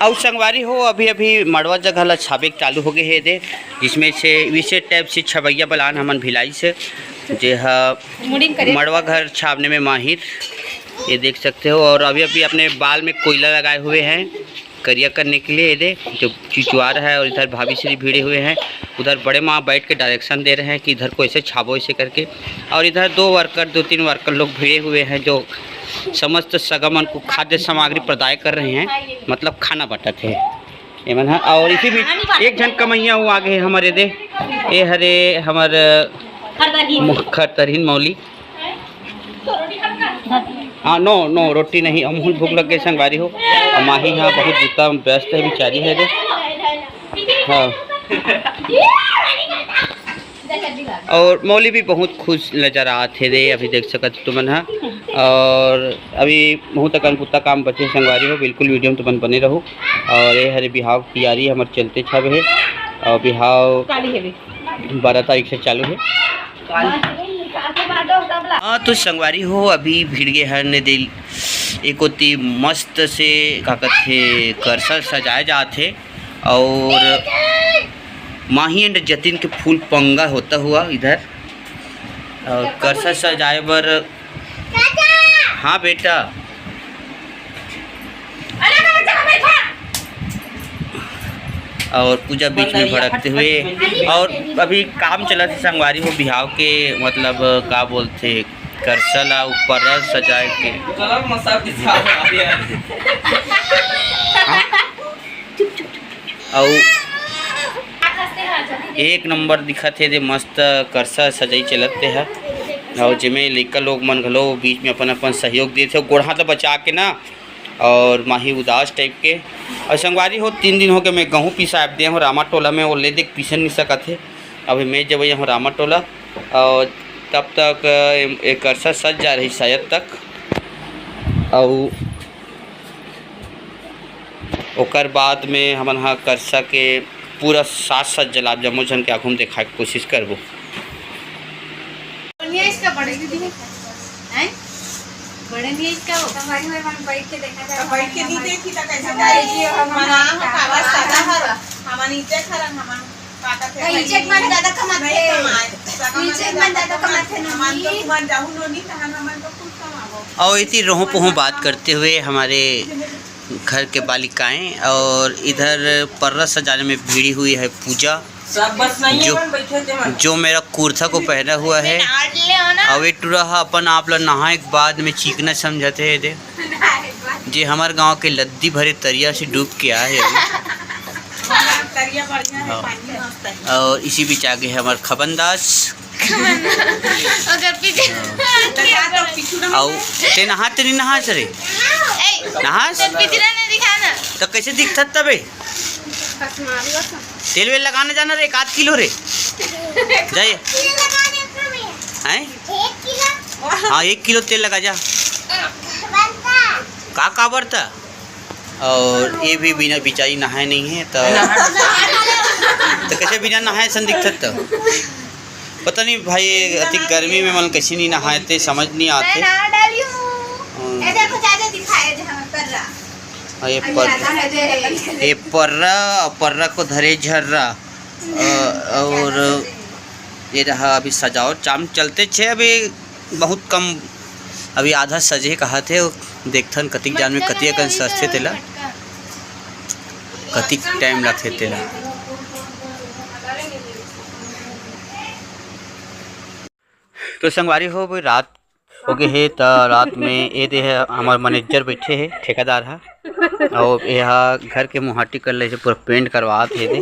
और संगवारी हो अभी अभी मड़वा जगह ला छाबे चालू हो गए है दे, जिसमें से विशेष टाइप से छवैया बलान हमन भिलाई से जे मड़वा घर छापने में माहिर, ये देख सकते हो। और अभी अभी अपने बाल में कोयला लगाए हुए हैं करिया करने के लिए, ये दे जो चिचुआर है। और इधर भाभी श्री भिड़े हुए हैं, उधर बड़े माँ बैठ के डायरेक्शन दे रहे हैं कि इधर को ऐसे छाबो ऐसे करके। और इधर दो तीन वर्कर लोग भिड़े हुए हैं जो समस्त सगमन को खाद्य सामग्री प्रदाय कर रहे हैं, मतलब खाना बटत है एमन है। और इसी बीच एक जन कमैया वो आगे हमारे दे ये हरे हमार खरतरहीन मौली। हाँ नो रोटी नहीं, अमूल भूख लग गए संगवारी हो। माही हाँ बहुत जूता व्यस्त है बेचारी है दे। हाँ और मौली भी बहुत खुश नजर आते दे, अभी देख सकते तुमन है। और अभी बहुत अकन पुत्ता काम बचे संगवारी हो, बिल्कुल वीडियो में तुमन बने रहो। और ये हरे बिहाव की तैयारी हमारे चलते छब है, और बिहाव 12 तारीख से चालू है। हाँ तो संगवारी हो अभी भीड़ गए हर ने दिल एक होती मस्त से का कहते करसल सजाए जाते। और माही एंड जतिन के फूल पंगा होता हुआ इधर और करसल सजाए बर। हाँ बेटा और पूजा बीच में भड़कते हुए। और अभी काम चला थे संगवारी हो बिहाव के, मतलब का बोलते करसला ऊपर सजाए के। और एक नंबर दिखत है, मस्त करसा सजाई चलते है। और जिमें लड़का लोग मन घलो बीच में अपन अपन सहयोग देते गोड़ हाथ बचा के ना। और माही उदास टाइप के। और संगवारी हो 3 दिन हो गए मैं गेहूँ पिसा दिए हूँ रामा टोला में, वो ले देख पीसन नहीं सकत है। अभी मैं जब यहाँ रामा टोला और तब तक एक करसा सज जा रही शायद तक। और ओकर बाद में हमन हाँ करसा के पूरा साथ साथ जलाब जमो जन के आँखों में देखा के कोशिश करबो। बड़े नहीं इसका हो हमारी में हम बैठ के देखा जाए, बैठ के नहीं देखी तो कैसे जाएगी। हमारा कावा सादा हर हमारा नीचे खरन हमारा पाता थे नीचे मन ज्यादा कमाते हैं, नीचे मन ज्यादा कमाते हैं। हमार तो मन जाहु नो नहीं तहन हमार तो कुछ कमाबो। और इतनी रोह पोह बात करते हुए हमारे घर के बालिकाएं। और इधर पर्रा सजाने में भिड़ी हुई है पूजा, सब बस नहीं है जो मेरा कुर्ता को पहना हुआ है। अवे टूरा अपन आप लोग नहाए के बाद में चीकना समझते है दे जे हमारे गांव के लद्दी भरे तरिया से डूब के आए है तरिया बढ़िया है, पानी मस्त है। और इसी बीच आगे है हमारे खबनदास। और ते नहा ते नहीं नहा सरे नहा तो कैसे दिखता तबे तेल वेल लगाने जाना रे 1 किलो रे जाइए हैं। हाँ 1 किलो तेल लगा जा का बरता। और ये भी बिना बिचारी नहाए नहीं है तो कैसे बिना नहाए सन दिखता तो पता नहीं भाई। अति गर्मी में मन कैसे नहीं नहाते समझ नहीं आते। ये पर्रा को धरे झर्रा। और ये रहा अभी सजावट चाम चलते छे, अभी बहुत कम अभी आधा सजे कहा थे। देखथन कतिक जान में कति अकन सस्ते तेला कतिक टाइम लगते तेला। तो संगवारी हो भाई रात हो गए है तो रात में ये दे है हमारे मैनेजर बैठे है ठेकेदार है। और यहाँ घर के मुहाटी कर ले पूरा पेंट करवा थे दे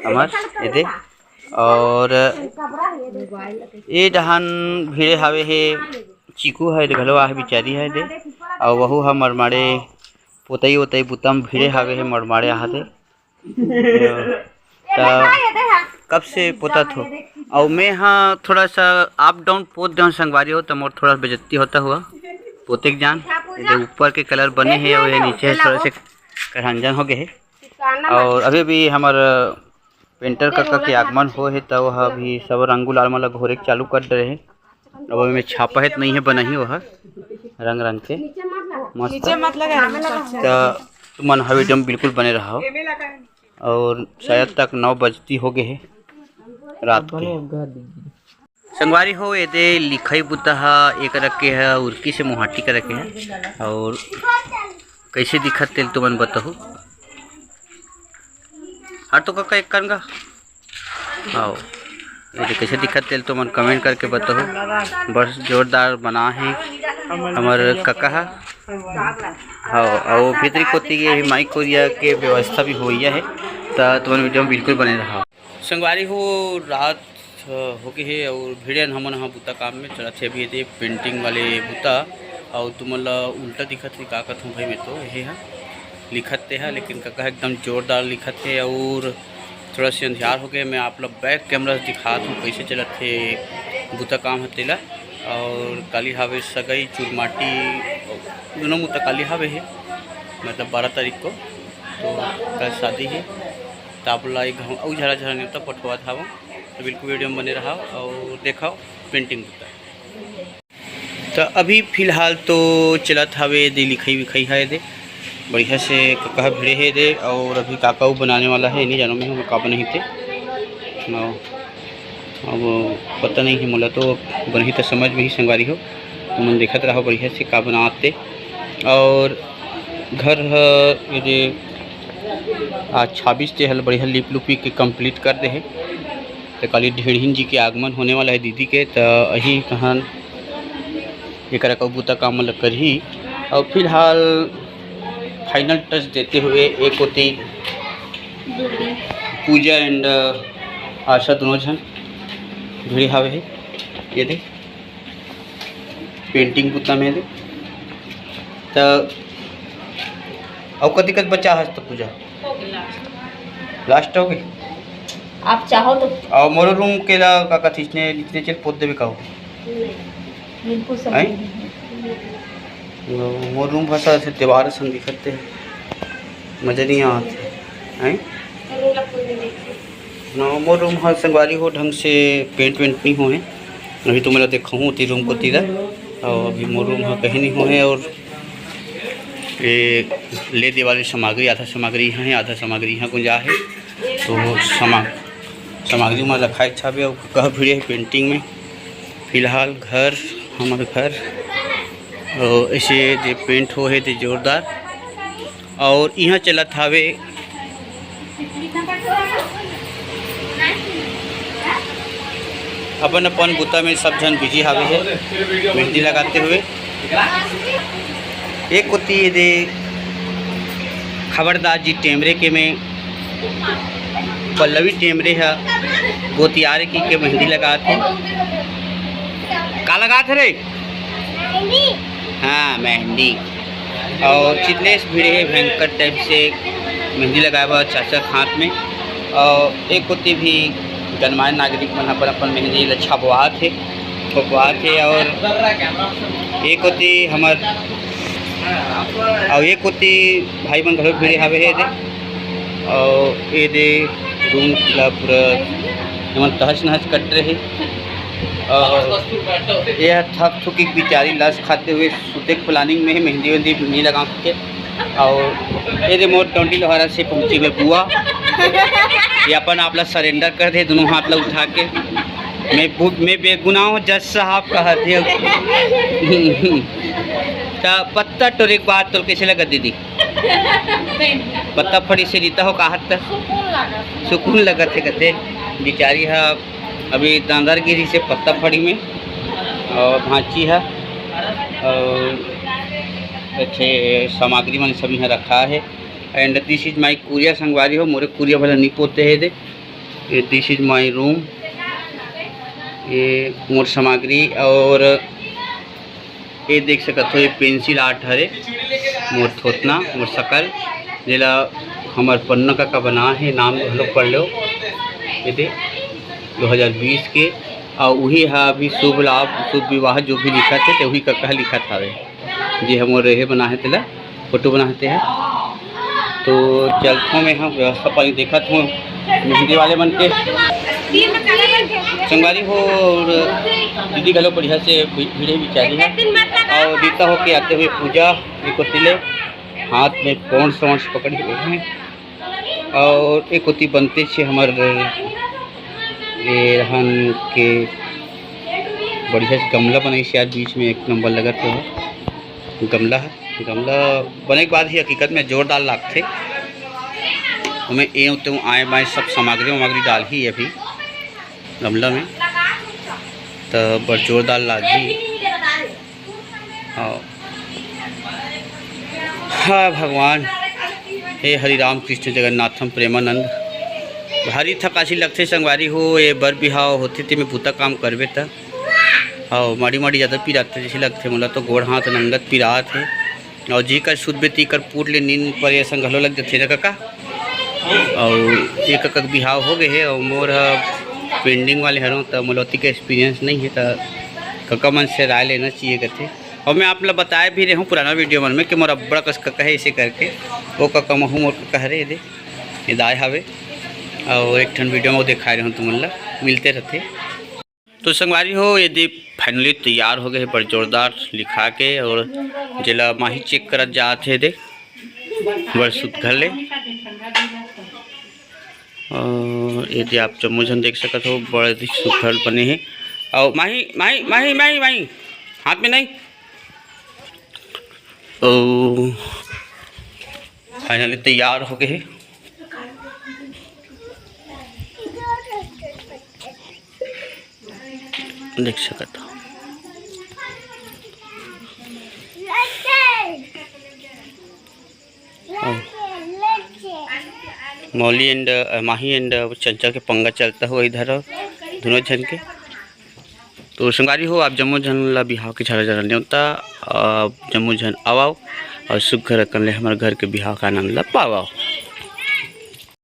हमार ये दे। और ये डहान भीड़े हवे है चीकू है घलवा है बिचारी है दे। और वहू है मरमाड़े पोतई वोतई बुतम भीड़े हवे है मरमाड़े यहाँ दे। कब से पोता थो और मैं हाँ थोड़ा सा अप डाउन पोत जाऊँ संगवारी हो तो मोर थोड़ा बेजती होता हुआ पोते के जान। ऊपर के कलर बने हैं और ये नीचे थोड़े से करंजन हो गए है। और अभी भी हमारा पेंटर काका के आगमन हो है तो वह अभी सब रंगू लाल माला घोरे चालू कर रहे हैं। अब में छापा है तो नहीं है बना ही वह रंग रंग के मस्त। तो तो मन हा वीडियो में बिल्कुल बने रहा हो। और शायद तक 9 बजती हो गए है रात के। संगवारी हो ये दे लिखाई बुता हा एक रखे है उर्की से मोहाटी कर रखे है। और कैसे दिखत तेल तो मन बताओ हर तो का एक करगा आओ ये कैसे दिखत तेल तो मन कमेंट करके बताओ। बस जोरदार बना है हमारे काका हाँ। और भीतरी कोती ये माइक कोरिया के व्यवस्था भी हो है तो तुम्हारे वीडियो में बिल्कुल बने रहा। संगवारी हो रात हो गए है और भिड़न हमन हाँ बुता काम में चला थे अभी दे पेंटिंग वाले बुता। और तुमला उल्टा दिखत है का कहूँ भाई मैं तो यही है लिखत है लेकिन काका एकदम जोरदार लिखत है। और थोड़ा सी अंधियार हो गए मैं आप लोग बैक कैमरा से दिखाता हूँ कैसे चलत थे बुता काम है तेला। और काली हावे सगई चूरमाटी दोनों मुता काली हावे है मतलब 12 तारीख को तो कल शादी है। तो आप लोग और झरा झरा नहीं होता पठवा था वो तो बिल्कुल वीडियो में बने रहा और देखाओ पेंटिंग बुता। तो अभी फ़िलहाल तो चला था वे दे लिखाई विखाई है दे बढ़िया से काका भिड़े है दे। और अभी काका बनाने वाला है नहीं जानो में हम का नहीं थे अब पता नहीं है मोला तो बनी तो समझ में ही संगवारी हो तो मन देखत रहा बढ़िया से का बनाते। और घर ये आज 26 ते हल बढ़िया लिप लुपी के कंप्लीट कर दे है। तो कल ढेड़हीन जी के आगमन होने वाला है दीदी के तो यही कहन एक कबूता काम कर ही। और फिलहाल फाइनल टच देते हुए एक होती पूजा एंड आशा दोनों जन भिड़ी हावे है ये दे पेंटिंग बुता में दे। तो और कदी कद बचा हस्त पूजा लास्ट हो गई आप चाहो तो। और मोरो रूम के ला का खींचने लिखने चल पोत देवे का बिल्कुल समझ मोर रूम भाषा से त्योहार संग दिखते हैं मजा नहीं आते हैं ना। मोर रूम हर संगवारी हो ढंग से पेंट वेंट नहीं हुए अभी तो मैं देखूँ ती रूम को तीरा। और अभी मोर रूम कहीं नहीं हुए। और ये ले दे वाली सामग्री आधा सामग्री यहाँ है आधा सामग्री यहाँ गुंजा है तो सामग्री में रखा इच्छा भी और कह भिड़े है पेंटिंग में। फिलहाल घर हमारे घर और ऐसे जो पेंट हो है तो जोरदार। और यहाँ चला थावे अपन अपन बुता में सब जन बिजी हावे है मेहंदी लगाते हुए। एक होती है दे खबरदार जी टेमरे के में पल्लवी टेमरे है वो तैयार की के मेहंदी लगाते का लगाते रे हाँ मेहंदी। और चितलेश भिड़े है भयंकर टाइप से मेहंदी लगाया चाचा हाथ में। और एक होती भी गणमान्य नागरिक मन अपन अपन मेहंदी अच्छा बुआ थे। और एक होती हमार और एक होती भाई मन घर भिड़े हावे है दे। और ये दे रूम पूरा तहस नहस कट रहे। और यह थक थुकी बेचारी लस खाते हुए सुते प्लानिंग में है मेहंदी वेहंदी नहीं लगा के। और ये मोर टोंटी लोहारा से पहुँची में बुआ ये अपन आप सरेंडर कर दे दोनों हाथ ला उठा के। मैं बेगुनाह हूँ जज साहब कहते तो पत्ता टोरे के बाद तो कैसे लगा दीदी पत्ता फड़ी से रीता हो कहत सुकून लगा थे कहते बेचारी है अभी दांदारगिरी से पत्ता फड़ी में। और भांची है और अच्छे सामग्री मन सब यहाँ रखा है। एंड दिस इज माई कुरिया संगवारी हो मोरे कुरिया भला नहीं पोते है दे। दिस इज माई रूम ये मोर सामग्री। और ये देख सकते हो ये पेंसिल आर्ट हरे मोर थोतना मोर सकल जेला हमार पन्ना का बना है नाम लोग पढ़ लो ये दे 2020 के। और वही है अभी शुभ लाभ शुभ विवाह जो भी लिखा थे तो वही का लिखा था जी हम रहे बना है तेला फोटो बनाते हैं। तो चलता में हम व्यवस्था पानी देखा हूँ मेहंदी वाले मन के संगवारी हो। और दीदी गलो बढ़िया से भिड़े बिचारी है। और दीता हो के आते हुए पूजा को तिले हाथ में कौन समझ पकड़े हुए हैं और एक होती बनते छे हमार ये रहन के बढ़िया से गमला बनाई से आज बीच में एक नंबर लगा थे गमला है। गमला बने के बाद ही हकीकत में जोरदार लागते हमें ये तो आए बाएँ सब सामग्री डाल ही अभी गमला में तो बड़ जोरदार लागी। हाँ भगवान हे हरि राम कृष्ण जगन्नाथम प्रेमानंद भारी थकासी लगते संगवारी हो ये बर बिहाव होते थे मैं पूता काम करबे त हाँ माड़ी माड़ी ज़्यादा पिराते जैसे लगते मतलब तो गोड़ हाथ नंगत पिरात है और जी कर शुद्ध बेती कर पूट ले नींद पर ये संगलो लग जाते ना काका और एक कक बिहाव हो गए है और मोर पेंडिंग वाले हरों तो मोलौती का एक्सपीरियंस नहीं है तो कका मन से राय लेना चाहिए कहते। और मैं आप लोग बताया भी रहा हूँ पुराना वीडियो मन में कि मोर अब्बड़ कस कका है इसे करके वो कका महू मोर कह रहे दे ये दाए हवे और एक ठन वीडियो में दिखा रहे हूँ तुम मतलब मिलते रहते। तो संगवारी हो यदि फाइनली तैयार हो गए बड़ जोरदार लिखा के और जिला माही चेक करत जाते दे बड़ सुधर ले और यदि आप चम्मचन देख सकत हो बड़े सुखल बने हैं और माही माही माही माही माही हाथ में नहीं ओ फाइनली तैयार हो गए देख सकते हो। मौली एंड माही एंड चंचल के पंगा चलता हुआ इधर दोनों जन के। तो संगारी हो आप जम्मू जन ला बिहाव के छाला जरा न्योता जम्मू जन आवाओ और सुख घर कर ले हमारे घर के बिहाव का आनंद ला पावाओ।